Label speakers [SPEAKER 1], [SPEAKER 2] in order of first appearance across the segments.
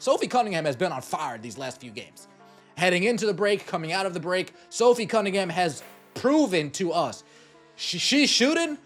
[SPEAKER 1] Sophie Cunningham has been on fire these last few games. Heading into the break, coming out of the break, Sophie Cunningham has proven to us she's shooting.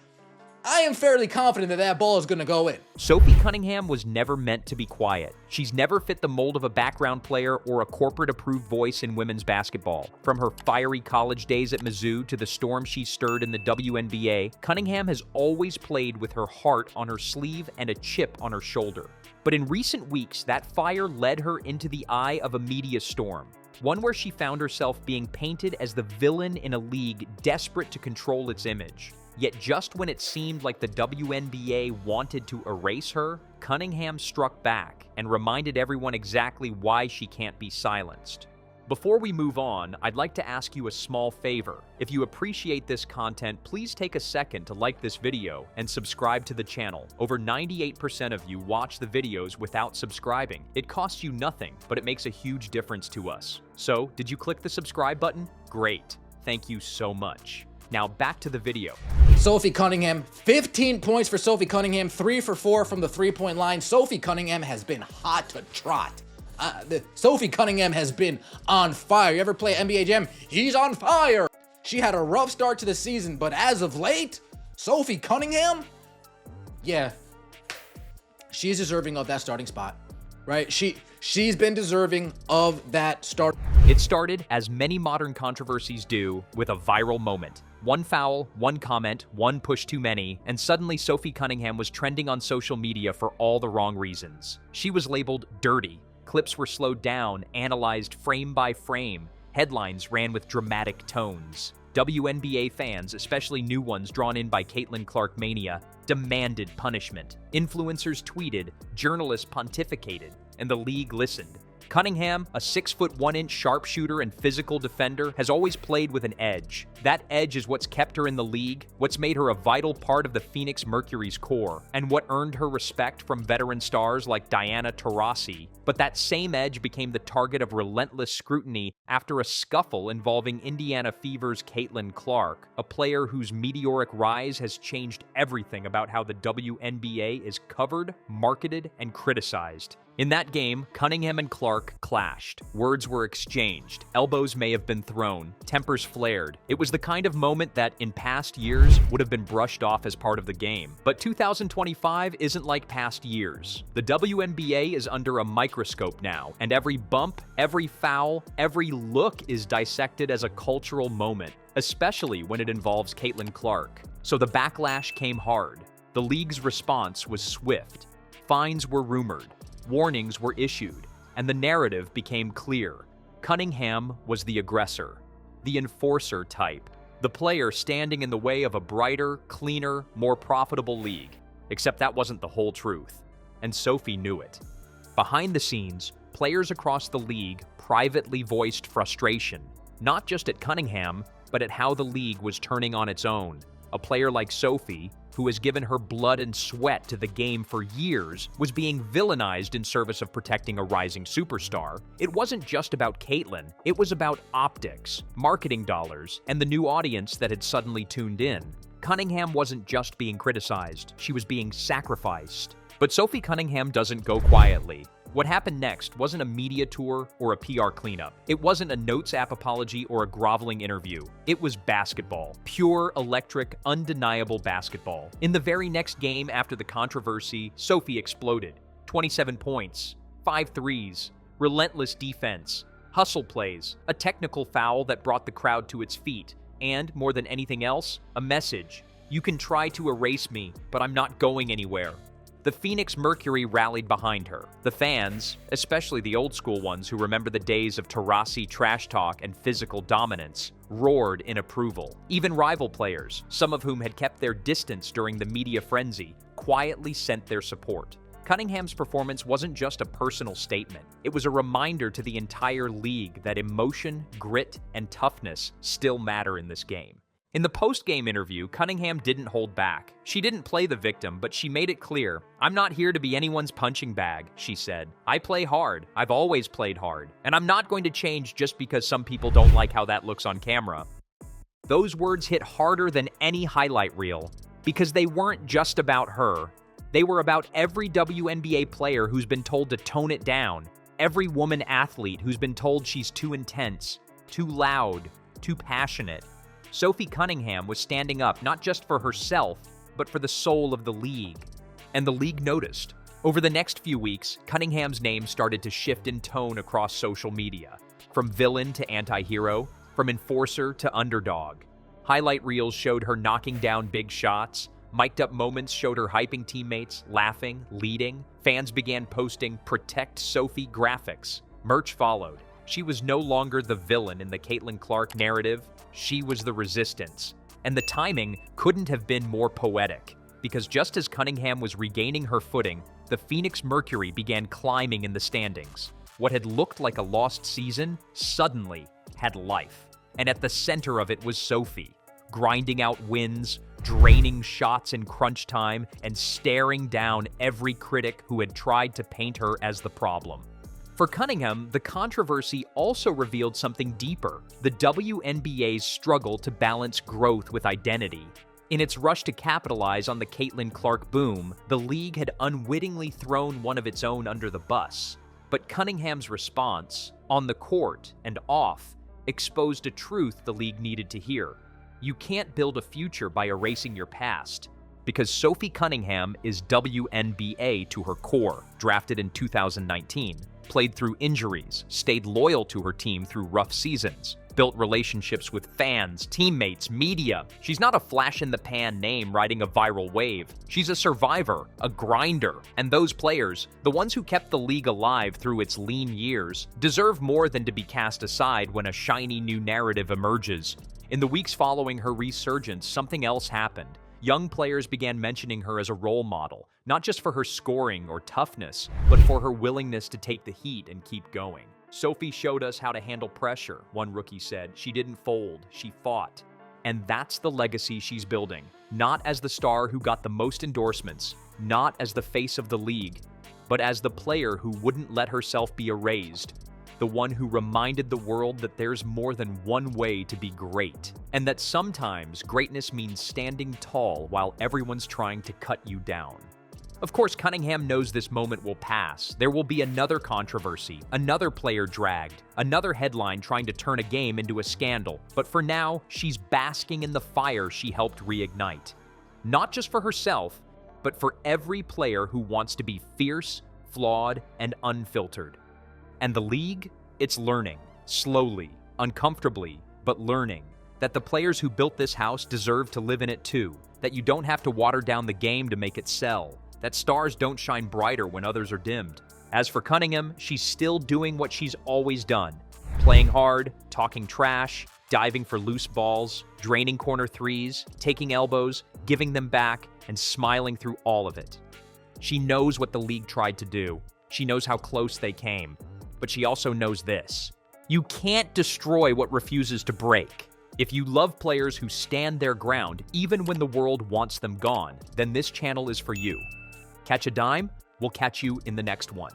[SPEAKER 1] I am fairly confident that that ball is going to go in.
[SPEAKER 2] Sophie Cunningham was never meant to be quiet. She's never fit the mold of a background player or a corporate-approved voice in women's basketball. From her fiery college days at Mizzou to the storm she stirred in the WNBA, Cunningham has always played with her heart on her sleeve and a chip on her shoulder. But in recent weeks, that fire led her into the eye of a media storm. One where she found herself being painted as the villain in a league desperate to control its image. Yet just when it seemed like the WNBA wanted to erase her, Cunningham struck back and reminded everyone exactly why she can't be silenced. Before we move on, I'd like to ask you a small favor. If you appreciate this content, please take a second to like this video and subscribe to the channel. Over 98% of you watch the videos without subscribing. It costs you nothing, but it makes a huge difference to us. So, did you click the subscribe button? Great. Thank you so much. Now back to the video.
[SPEAKER 1] Sophie Cunningham, 15 points for Sophie Cunningham, 3 for 4 from the three-point line. Sophie Cunningham has been hot to trot. Sophie Cunningham has been on fire. You ever play NBA Jam? He's on fire. She had a rough start to the season, but as of late, Sophie Cunningham, yeah, she's deserving of that starting spot, right? She's been deserving of that start.
[SPEAKER 2] It started, as many modern controversies do, with a viral moment. One foul, one comment, one push too many, and suddenly Sophie Cunningham was trending on social media for all the wrong reasons. She was labeled dirty. Clips were slowed down, analyzed frame by frame. Headlines ran with dramatic tones. WNBA fans, especially new ones drawn in by Caitlin Clark mania, demanded punishment. Influencers tweeted, journalists pontificated, and the league listened. Cunningham, a 6'1" sharpshooter and physical defender, has always played with an edge. That edge is what's kept her in the league, what's made her a vital part of the Phoenix Mercury's core, and what earned her respect from veteran stars like Diana Taurasi. But that same edge became the target of relentless scrutiny after a scuffle involving Indiana Fever's Caitlin Clark, a player whose meteoric rise has changed everything about how the WNBA is covered, marketed, and criticized. In that game, Cunningham and Clark clashed. Words were exchanged. Elbows may have been thrown. Tempers flared. It was the kind of moment that, in past years, would have been brushed off as part of the game. But 2025 isn't like past years. The WNBA is under a microscope now, and every bump, every foul, every look is dissected as a cultural moment, especially when it involves Caitlin Clark. So the backlash came hard. The league's response was swift. Fines were rumored. Warnings were issued, and the narrative became clear. Cunningham was the aggressor, the enforcer type, the player standing in the way of a brighter, cleaner, more profitable league. Except that wasn't the whole truth, and Sophie knew it. Behind the scenes, players across the league privately voiced frustration, not just at Cunningham, but at how the league was turning on its own. A player like Sophie, who has given her blood and sweat to the game for years, was being villainized in service of protecting a rising superstar. It wasn't just about Caitlin, it was about optics, marketing dollars, and the new audience that had suddenly tuned in. Cunningham wasn't just being criticized, she was being sacrificed. But Sophie Cunningham doesn't go quietly. What happened next wasn't a media tour or a PR cleanup. It wasn't a Notes app apology or a groveling interview. It was basketball. Pure, electric, undeniable basketball. In the very next game after the controversy, Sophie exploded. 27 points, 5 threes, relentless defense, hustle plays, a technical foul that brought the crowd to its feet, and, more than anything else, a message. You can try to erase me, but I'm not going anywhere. The Phoenix Mercury rallied behind her. The fans, especially the old school ones who remember the days of Taurasi trash talk and physical dominance, roared in approval. Even rival players, some of whom had kept their distance during the media frenzy, quietly sent their support. Cunningham's performance wasn't just a personal statement. It was a reminder to the entire league that emotion, grit, and toughness still matter in this game. In the post-game interview, Cunningham didn't hold back. She didn't play the victim, but she made it clear. "I'm not here to be anyone's punching bag," she said. "I play hard. I've always played hard. And I'm not going to change just because some people don't like how that looks on camera." Those words hit harder than any highlight reel, because they weren't just about her. They were about every WNBA player who's been told to tone it down, Every woman athlete who's been told she's too intense, too loud, too passionate. Sophie Cunningham was standing up not just for herself, but for the soul of the league. And the league noticed. Over the next few weeks, Cunningham's name started to shift in tone across social media. From villain to anti-hero, from enforcer to underdog. Highlight reels showed her knocking down big shots. Mic'd up moments showed her hyping teammates, laughing, leading. Fans began posting "Protect Sophie" graphics. Merch followed. She was no longer the villain in the Caitlin Clark narrative. She was the resistance. And the timing couldn't have been more poetic, because just as Cunningham was regaining her footing, the Phoenix Mercury began climbing in the standings. What had looked like a lost season suddenly had life. And at the center of it was Sophie, grinding out wins, draining shots in crunch time, and staring down every critic who had tried to paint her as the problem. For Cunningham, the controversy also revealed something deeper: the WNBA's struggle to balance growth with identity. In its rush to capitalize on the Caitlin Clark boom, the league had unwittingly thrown one of its own under the bus. But Cunningham's response, on the court and off, exposed a truth the league needed to hear. You can't build a future by erasing your past. Because Sophie Cunningham is WNBA to her core, drafted in 2019, played through injuries, stayed loyal to her team through rough seasons, built relationships with fans, teammates, media. She's not a flash-in-the-pan name riding a viral wave. She's a survivor, a grinder, and those players, the ones who kept the league alive through its lean years, deserve more than to be cast aside when a shiny new narrative emerges. In the weeks following her resurgence, something else happened. Young players began mentioning her as a role model, not just for her scoring or toughness, but for her willingness to take the heat and keep going. Sophie showed us how to handle pressure, one rookie said. She didn't fold, she fought. And that's the legacy she's building. Not as the star who got the most endorsements, not as the face of the league, but as the player who wouldn't let herself be erased. The one who reminded the world that there's more than one way to be great, and that sometimes greatness means standing tall while everyone's trying to cut you down. Of course, Cunningham knows this moment will pass. There will be another controversy, another player dragged, another headline trying to turn a game into a scandal. But for now, she's basking in the fire she helped reignite. Not just for herself, but for every player who wants to be fierce, flawed, and unfiltered. And the league? It's learning, slowly, uncomfortably, but learning, that the players who built this house deserve to live in it too, that you don't have to water down the game to make it sell, that stars don't shine brighter when others are dimmed. As for Cunningham, she's still doing what she's always done, playing hard, talking trash, diving for loose balls, draining corner threes, taking elbows, giving them back, and smiling through all of it. She knows what the league tried to do. She knows how close they came. But she also knows this: you can't destroy what refuses to break. If you love players who stand their ground even when the world wants them gone, then this channel is for you. Catch a dime? We'll catch you in the next one.